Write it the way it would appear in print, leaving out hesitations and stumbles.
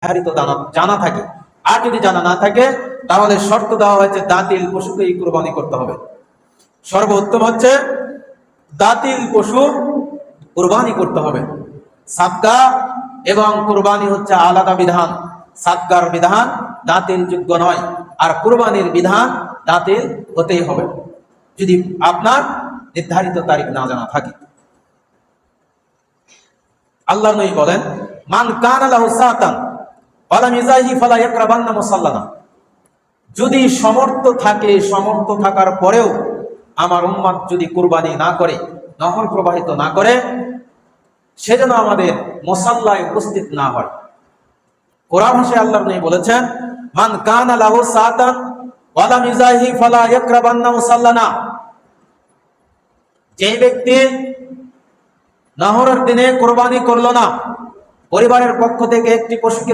নির্ধারিত জানা থাকে। আর যদি জানা না থাকে তাহলে শর্ত দেওয়া হয়েছে দাঁতিল পশুকেই কুরবানি করতে হবে। সর্বোত্তম হচ্ছে দাঁতিল পশু কুরবানি করতে হবে। সাদকা এবং কুরবানি হচ্ছে আলাদা বিধান। সাদকার বিধান দাঁতিল যোগ্য নয়, আর কুরবানির বিধান দাঁতিল হতেই হবে যদি আপনার নির্ধারিত তারিখ না জানা থাকে। আল্লাহ নবী বলেন, মান কানা লাহু সাতান ওয়ালা মিজাহি ফালা ইয়াকরাবান্না মুসাল্লানা। যদি সমর্থ থাকে, সমর্থ থাকার পরেও আমার উম্মত যদি কুরবানি না করে, নহর প্রবাহিত না করে, সেজন্য আমাদের মুসাল্লায় উপস্থিত না হয়। কোরআন ভাষায় আল্লাহ নবী বলেছেন, মান কানা লাহু সাতান ওয়ালা মিজাহি ফালা ইয়াকরাবান্না মুসাল্লানা। যে ব্যক্তি নহরের দিনে কুরবানি করলো না, পরিবারের পক্ষ থেকে একটি পশুকে